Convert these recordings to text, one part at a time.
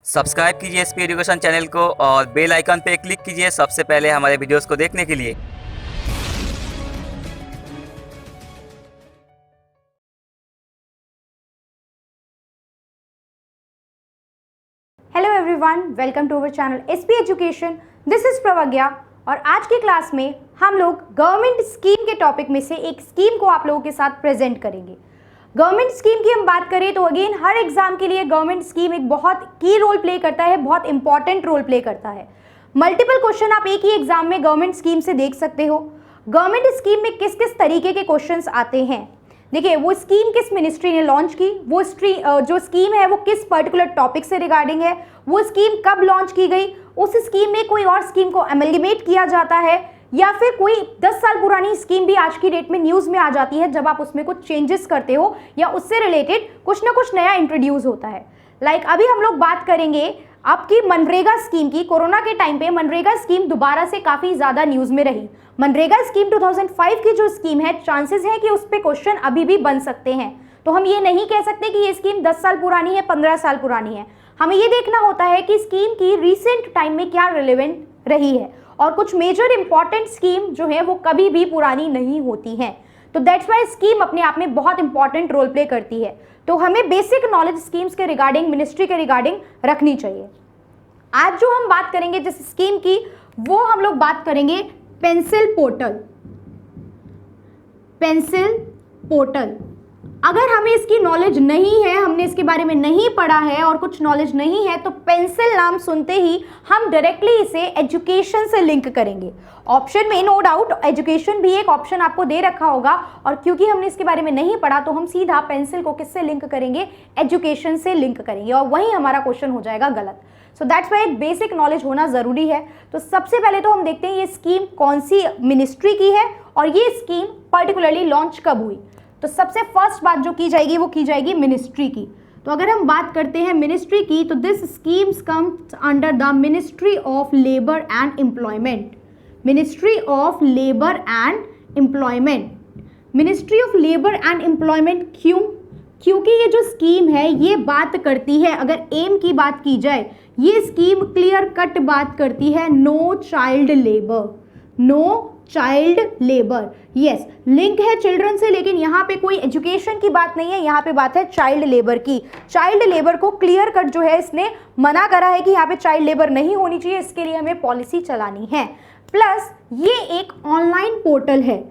Subscribe कीजिए SP education channel को और बेल आइकन पे क्लिक कीजिए सबसे पहले हमारे वीडियोस को देखने के लिए। Hello everyone, welcome to our channel SP education. This is Pravagya और आज की क्लास में हम लोग गवर्नमेंट स्कीम के टॉपिक में से एक स्कीम को आप लोगों के साथ प्रेजेंट करेंगे। गवर्नमेंट स्कीम की हम बात करें तो अगेन हर एग्जाम के लिए गवर्नमेंट स्कीम एक बहुत की रोल प्ले करता है, बहुत इंपॉर्टेंट रोल प्ले करता है। मल्टीपल क्वेश्चन आप एक ही एग्जाम में गवर्नमेंट स्कीम से देख सकते हो। गवर्नमेंट स्कीम में किस किस तरीके के क्वेश्चंस आते हैं, देखिए वो स्कीम किस मिनिस्ट्री ने लॉन्च की, वो जो स्कीम है वो किस पर्टिकुलर टॉपिक से रिगार्डिंग है, वो स्कीम कब लॉन्च की गई, उस स्कीम में कोई और स्कीम को एमलगेमेट किया जाता है या फिर कोई 10 साल पुरानी स्कीम भी आज की डेट में न्यूज़ में आ जाती है जब आप उसमें कुछ चेंजेस करते हो या उससे रिलेटेड कुछ ना कुछ नया इंट्रोड्यूस होता है। अभी हम लोग बात करेंगे आपकी मनरेगा स्कीम की। कोरोना के टाइम पे मनरेगा स्कीम दोबारा से काफ़ी ज़्यादा न्यूज़ में रही। मनरेगा स्कीम 2005 की जो स्कीम है, चांसेस है कि उस पर क्वेश्चन अभी भी बन सकते हैं। तो हम ये नहीं कह सकते कि ये स्कीम 10 साल पुरानी है, 15 साल पुरानी है। हमें ये देखना होता है कि स्कीम की रिसेंट टाइम में क्या रिलेवेंट रही है, और कुछ मेजर इंपॉर्टेंट स्कीम जो है वो कभी भी पुरानी नहीं होती हैं। तो दैट्स वाई स्कीम अपने आप में बहुत इंपॉर्टेंट रोल प्ले करती है। तो हमें बेसिक नॉलेज स्कीम्स के रिगार्डिंग, मिनिस्ट्री के रिगार्डिंग रखनी चाहिए। आज जो हम बात करेंगे जिस स्कीम की, वो हम लोग बात करेंगे पेंसिल पोर्टल। पेंसिल पोर्टल, अगर हमें इसकी नॉलेज नहीं है, हमने इसके बारे में नहीं पढ़ा है और कुछ नॉलेज नहीं है, तो पेंसिल नाम सुनते ही हम डायरेक्टली इसे एजुकेशन से लिंक करेंगे। ऑप्शन में नो डाउट एजुकेशन भी एक ऑप्शन आपको दे रखा होगा, और क्योंकि हमने इसके बारे में नहीं पढ़ा तो हम सीधा पेंसिल को किससे लिंक करेंगे, एजुकेशन से लिंक करेंगे, और वहीं हमारा क्वेश्चन हो जाएगा गलत। सो दैट्स वाई एक बेसिक नॉलेज होना ज़रूरी है। तो सबसे पहले तो हम देखते हैं ये स्कीम कौन सी मिनिस्ट्री की है और ये स्कीम पर्टिकुलरली लॉन्च कब हुई। तो सबसे फर्स्ट बात जो की जाएगी वो की जाएगी मिनिस्ट्री की। तो अगर हम बात करते हैं मिनिस्ट्री की, तो this schemes comes under the ministry of labour and employment. Ministry of labour and employment, ministry of labour and employment. क्यों? क्योंकि ये जो स्कीम है ये बात करती है, अगर एम की बात की जाए, ये स्कीम क्लियर कट बात करती है no child labour. No child labour, yes link है चिल्ड्रन से, लेकिन यहाँ पे कोई एजुकेशन की बात नहीं है, यहाँ पे बात है चाइल्ड लेबर की। चाइल्ड लेबर को क्लियर कट जो है इसने मना करा है कि यहाँ पे चाइल्ड लेबर नहीं होनी चाहिए, इसके लिए हमें पॉलिसी चलानी है। प्लस ये एक ऑनलाइन पोर्टल है,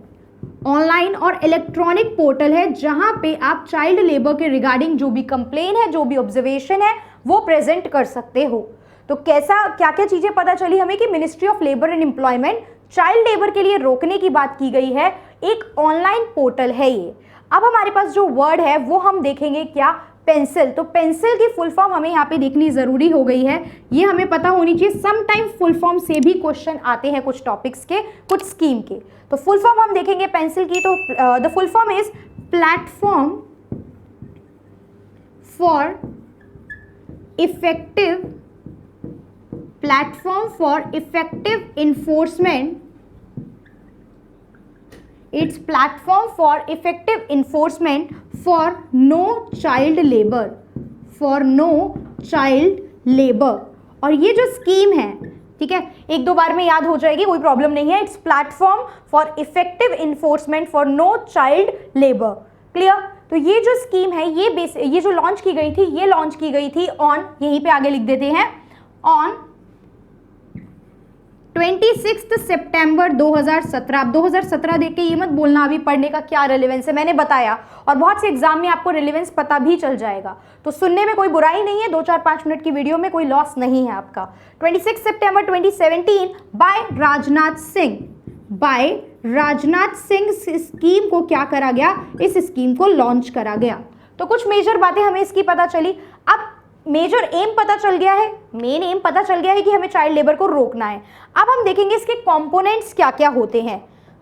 ऑनलाइन और इलेक्ट्रॉनिक पोर्टल है, जहाँ पे आप चाइल्ड लेबर के रिगार्डिंग जो भी कंप्लेन है, जो भी ऑब्जर्वेशन है, वो प्रेजेंट कर सकते हो। तो कैसा क्या क्या चीज़ें पता चली हमें कि ministry of labour and employment child labour के लिए रोकने की बात की गई है, एक ऑनलाइन पोर्टल है ये। अब हमारे पास जो वर्ड है वो हम देखेंगे क्या, पेंसिल। तो पेंसिल की फुल फॉर्म हमें यहाँ पे देखनी ज़रूरी हो गई है, ये हमें पता होनी चाहिए। समटाइम फुल फॉर्म से भी क्वेश्चन आते हैं कुछ टॉपिक्स के, कुछ स्कीम के। तो फुल फॉर्म हम देखेंगे पेंसिल की, तो the full form is platform for effective, platform for effective enforcement, its platform for effective enforcement for no child labor, for no child labor। और ये जो स्कीम है, ठीक है, एक दो बार में याद हो जाएगी, कोई प्रॉब्लम नहीं है। It's platform for effective enforcement for no child labour. Clear? तो ये जो स्कीम है ये जो लॉन्च की गई थी, ये लॉन्च की गई थी ऑन, यहीं पे आगे लिख देते हैं, ऑन 26 सितंबर 2017। आप 2017 देख के ये मत बोलना अभी पढ़ने का क्या रेलेवेंस है, मैंने बताया, और बहुत से एग्जाम में आपको रेलेवेंस पता भी चल जाएगा। तो सुनने में कोई बुराई नहीं है, 2-4-5 मिनट की वीडियो में कोई लॉस नहीं है आपका। 26 सितंबर 2017 by Rajnath Singh, by Rajnath Singh scheme को क्या करा गया, इस स्कीम को लॉन्च करा गया। तो कुछ मेजर बातें हमें इसकी पता चली। अब मेजर एम पता चल गया है, मेन एम पता चल गया है कि हमें चाइल्ड लेबर को रोकना है। अब हम देखेंगे इसके कंपोनेंट्स क्या क्या होते हैं।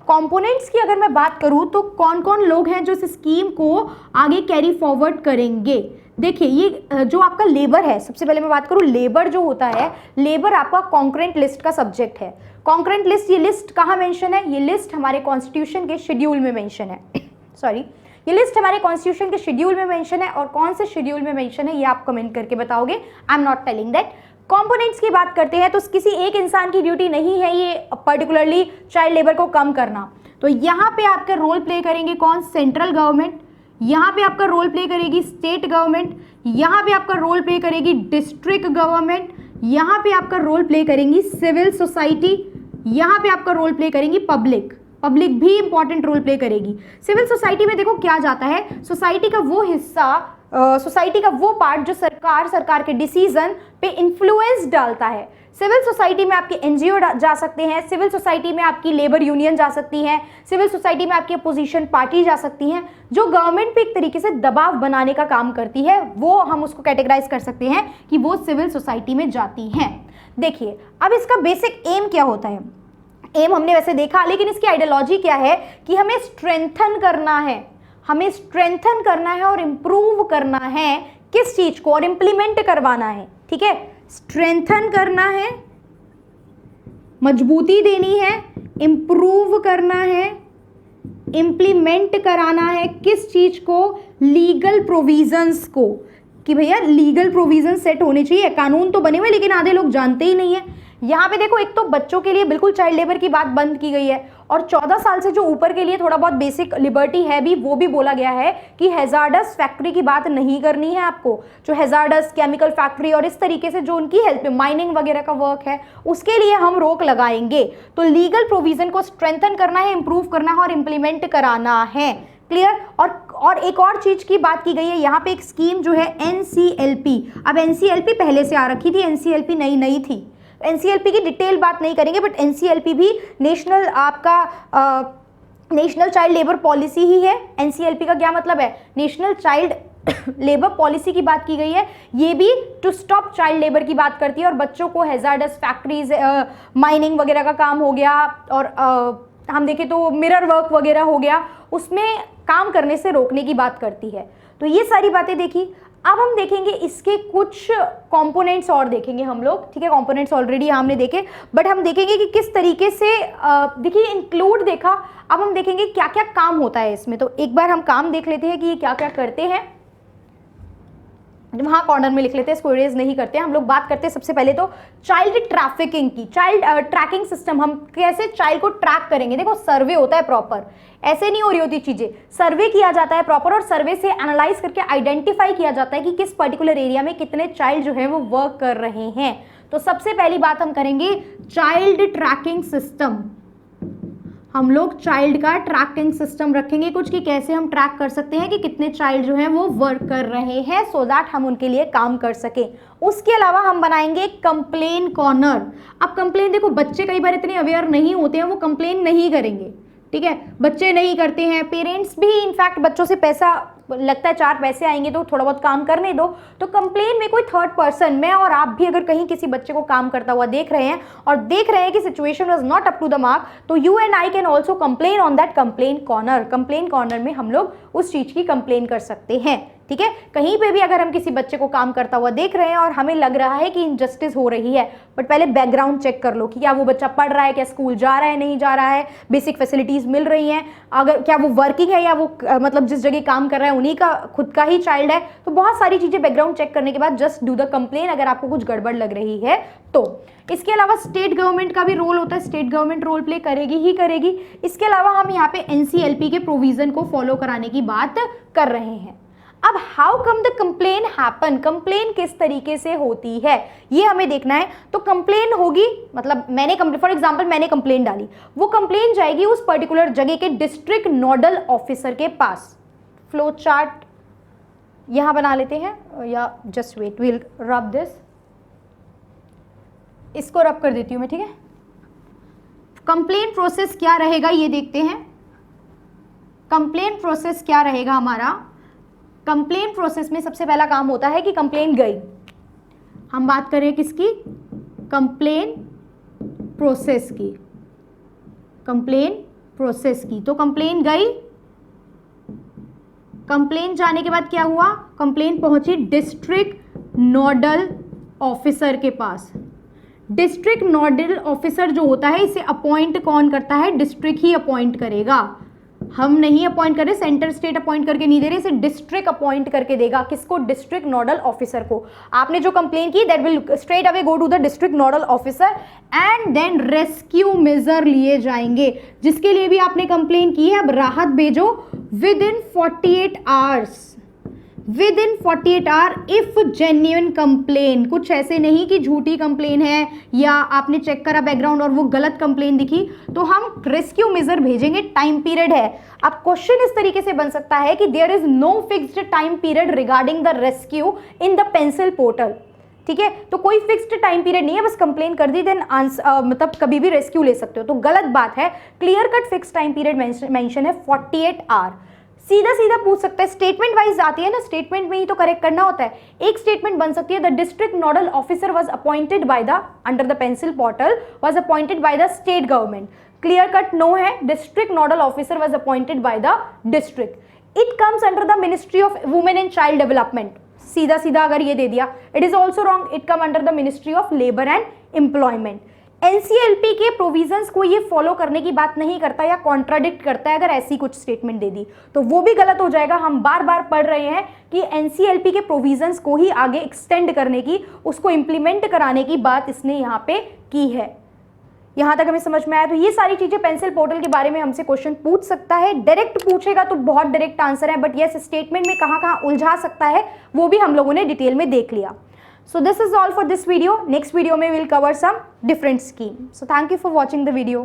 कंपोनेंट्स की अगर मैं बात करूं तो कौन कौन लोग हैं जो इस स्कीम को आगे कैरी फॉरवर्ड करेंगे। देखिए ये जो आपका लेबर है, सबसे पहले मैं बात करूं लेबर जो होता है, लेबर आपका कॉन्करेंट लिस्ट का सब्जेक्ट है। कॉन्करेंट लिस्ट, ये लिस्ट कहाँ मेंशन है, ये लिस्ट हमारे कॉन्स्टिट्यूशन के शेड्यूल में मेंशन है सॉरी, ये लिस्ट हमारे कॉन्स्टिट्यूशन के शेड्यूल में मेंशन है, और कौन से शेड्यूल में मेंशन है ये आप कमेंट करके बताओगे, I am not telling that. Components की बात करते हैं तो किसी एक इंसान की ड्यूटी नहीं है ये पर्टिकुलरली चाइल्ड लेबर को कम करना। तो यहाँ पे आपका रोल प्ले करेंगे कौन, सेंट्रल गवर्नमेंट, यहाँ पे आपका रोल प्ले करेगी स्टेट गवर्नमेंट, यहाँ पे आपका रोल प्ले करेगी डिस्ट्रिक्ट गवर्नमेंट, यहाँ पे आपका रोल प्ले करेंगी सिविल सोसाइटी, यहाँ पे आपका रोल प्ले करेंगी पब्लिक भी इंपॉर्टेंट रोल प्ले करेगी। सिविल सोसाइटी में देखो क्या जाता है, सोसाइटी का वो हिस्सा, सोसाइटी का वो पार्ट जो सरकार के डिसीजन पे इन्फ्लुएंस डालता है। सिविल सोसाइटी में आपके एनजीओ जा सकते हैं, सिविल सोसाइटी में आपकी लेबर यूनियन जा सकती हैं, सिविल सोसाइटी में आपकी अपोजिशन पार्टी जा सकती हैं, जो गवर्नमेंट पे एक तरीके से दबाव बनाने का काम करती है, वो हम उसको कैटेगराइज कर सकते हैं कि वो सिविल सोसाइटी में जाती हैं। देखिए अब इसका बेसिक एम क्या होता है, एम हमने वैसे देखा, लेकिन इसकी आइडियोलॉजी क्या है कि हमें स्ट्रेंथन करना है, हमें स्ट्रेंथन करना है और इम्प्रूव करना है किस चीज को, और इम्प्लीमेंट करवाना है। ठीक है, स्ट्रेंथन करना है, मजबूती देनी है, इम्प्रूव करना है, इम्प्लीमेंट कराना है किस चीज को, लीगल प्रोविजंस को, कि भैया लीगल प्रोविजन सेट होने चाहिए। कानून तो बने हुए लेकिन आधे लोग जानते ही नहीं है। यहाँ पे देखो, एक तो बच्चों के लिए बिल्कुल चाइल्ड लेबर की बात बंद की गई है, और 14 साल से जो ऊपर के लिए थोड़ा बहुत बेसिक लिबर्टी है भी, वो भी बोला गया है कि हैजार्डस फैक्ट्री की बात नहीं करनी है आपको, जो हैजार्डस केमिकल फैक्ट्री और इस तरीके से जो उनकी हेल्प में माइनिंग वगैरह का वर्क है, उसके लिए हम रोक लगाएंगे। तो लीगल प्रोविजन को स्ट्रेंथन करना है, इंप्रूव करना है और इम्प्लीमेंट कराना है। क्लियर। और एक और चीज की बात की गई है यहाँ पे, एक स्कीम जो है NCLP। अब NCLP पहले से आ रखी थी, NCLP नई थी। NCLP की डिटेल बात नहीं करेंगे, बट NCLP भी नेशनल आपका नेशनल चाइल्ड लेबर पॉलिसी ही है। NCLP का क्या मतलब है, नेशनल चाइल्ड लेबर पॉलिसी की बात की गई है। ये भी टू स्टॉप चाइल्ड लेबर की बात करती है, और बच्चों को हैजार्डस फैक्ट्रीज, माइनिंग वगैरह का काम हो गया, और हम देखें तो मिरर वर्क वगैरह हो गया, उसमें काम करने से रोकने की बात करती है। तो ये सारी बातें देखी। अब हम देखेंगे इसके कुछ कंपोनेंट्स और देखेंगे हम लोग। ठीक है, कंपोनेंट्स ऑलरेडी हमने देखे, बट हम देखेंगे कि किस तरीके से, देखिए इंक्लूड देखा, अब हम देखेंगे क्या क्या काम होता है इसमें। तो एक बार हम काम देख लेते हैं कि ये क्या क्या करते हैं। वहाँ कॉर्नर में लिख लेते हैं, इसको इरेज नहीं करते हैं। हम लोग बात करते हैं सबसे पहले तो चाइल्ड ट्रैफिकिंग की। चाइल्ड ट्रैकिंग सिस्टम, हम कैसे चाइल्ड को ट्रैक करेंगे। देखो सर्वे होता है प्रॉपर, ऐसे नहीं हो रही होती चीजें, सर्वे किया जाता है प्रॉपर, और सर्वे से एनालाइज करके आइडेंटिफाई किया जाता है कि किस पर्टिकुलर एरिया में कितने चाइल्ड जो है वो वर्क कर रहे हैं। तो सबसे पहली बात हम करेंगे चाइल्ड ट्रैकिंग सिस्टम। हम लोग चाइल्ड का ट्रैकिंग सिस्टम रखेंगे कुछ, कि कैसे हम ट्रैक कर सकते हैं कि कितने चाइल्ड जो हैं वो वर्क कर रहे हैं, सो दैट हम उनके लिए काम कर सकें। उसके अलावा हम बनाएंगे कंप्लेन कॉर्नर। अब कंप्लेन, देखो बच्चे कई बार इतने अवेयर नहीं होते हैं, वो कंप्लेन नहीं करेंगे। ठीक है, बच्चे नहीं करते हैं, पेरेंट्स भी इनफैक्ट बच्चों से पैसा लगता है 4 पैसे आएंगे तो थोड़ा बहुत काम करने दो। तो कंप्लेन में कोई थर्ड पर्सन, मैं और आप भी अगर कहीं किसी बच्चे को काम करता हुआ देख रहे हैं और देख रहे हैं कि situation was not up to the mark, तो you and I can also complain on that complain corner. Complain corner में हम लोग उस चीज की कंप्लेन कर सकते हैं। ठीक है, कहीं पे भी अगर हम किसी बच्चे को काम करता हुआ देख रहे हैं और हमें लग रहा है कि इनजस्टिस हो रही है, बट पहले बैकग्राउंड चेक कर लो कि क्या वो बच्चा पढ़ रहा है, क्या स्कूल जा रहा है, नहीं जा रहा है, बेसिक फैसिलिटीज मिल रही हैं, अगर क्या वो वर्किंग है या वो मतलब जिस जगह काम कर रहा है उन्हीं का खुद का ही चाइल्ड है। तो बहुत सारी चीजें बैकग्राउंड चेक करने के बाद जस्ट डू द कंप्लेन, अगर आपको कुछ गड़बड़ लग रही है तो। इसके अलावा स्टेट गवर्नमेंट का भी रोल होता है, स्टेट गवर्नमेंट रोल प्ले करेगी ही करेगी। इसके अलावा हम यहाँ पे NCLP के प्रोविजन को फॉलो कराने की बात कर रहे हैं। अब how come the complain happen, complain किस तरीके से होती है ये हमें देखना है। तो कंप्लेन होगी, मतलब मैंने फॉर एग्जांपल मैंने कंप्लेन डाली, वो कंप्लेन जाएगी उस पर्टिकुलर जगह के डिस्ट्रिक्ट नोडल ऑफिसर के पास। फ्लो चार्ट यहां बना लेते हैं, या just wait, will rub this, इसको रब कर देती हूं मैं। ठीक है, कंप्लेन प्रोसेस क्या रहेगा ये देखते हैं। कंप्लेन प्रोसेस क्या रहेगा हमारा। कंप्लेन प्रोसेस में सबसे पहला काम होता है कि कंप्लेन गई, हम बात करें किसकी, कंप्लेन प्रोसेस की, कंप्लेन प्रोसेस की। तो कंप्लेन गई, कंप्लेन जाने के बाद क्या हुआ, कंप्लेन पहुंची डिस्ट्रिक्ट नोडल ऑफिसर के पास। डिस्ट्रिक्ट नोडल ऑफिसर जो होता है, इसे अपॉइंट कौन करता है, डिस्ट्रिक्ट ही अपॉइंट करेगा। हम नहीं अपॉइंट कर रहे, सेंटर स्टेट अपॉइंट करके नहीं दे रहे, इसे डिस्ट्रिक्ट अपॉइंट करके देगा। किसको? डिस्ट्रिक्ट नोडल ऑफिसर को। आपने जो कंप्लेन की that will straight away go to the district nodal officer and then rescue measure लिए जाएंगे। जिसके लिए भी आपने कंप्लेन की है, अब राहत भेजो with in 48 hours, with in 48 hour if genuine complain. कुछ ऐसे नहीं कि झूठी कंप्लेन है या आपने चेक करा बैकग्राउंड और वो गलत कंप्लेन दिखी तो हम रेस्क्यू मेजर भेजेंगे। टाइम पीरियड है। अब क्वेश्चन इस तरीके से बन सकता है कि there is no fixed time period regarding the rescue in the pencil portal. ठीक है, तो कोई फिक्स्ड टाइम पीरियड नहीं है, बस कंप्लेन कर दी देन मतलब कभी भी रेस्क्यू ले सकते हो, तो गलत बात है। Clear cut fix time period mention है 48 आवर। सीधा सीधा पूछ सकता है, स्टेटमेंट वाइज आती है ना, स्टेटमेंट में ही तो करेक्ट करना होता है। एक स्टेटमेंट बन सकती है, the district nodal officer was appointed by the under the pencil portal was appointed by the state government. Clear cut no है, district nodal officer was appointed by the district. It comes under the ministry of women and child development. सीधा सीधा अगर ये दे दिया, it is also wrong, it come under the ministry of labour and employment. NCLP के provisions को ये follow करने की बात नहीं करता या कॉन्ट्राडिक्ट करता है। अगर ऐसी कुछ स्टेटमेंट दे दी तो वो भी गलत हो जाएगा। हम बार बार पढ़ रहे हैं कि एनसीएलपी के प्रोविजंस को ही आगे एक्सटेंड करने की, उसको इंप्लीमेंट कराने की बात इसने यहाँ पे की है। यहाँ तक हमें समझ में आया। तो ये सारी चीजें पेंसिल पोर्टल के बारे में हमसे क्वेश्चन पूछ सकता है। डायरेक्ट पूछेगा तो बहुत डायरेक्ट आंसर है, बट यस स्टेटमेंट में कहाँ कहाँ उलझा सकता है वो भी हम लोगों ने डिटेल में देख लिया। So this is all for this video. Next video में we'll cover some different scheme. So thank you for watching the video.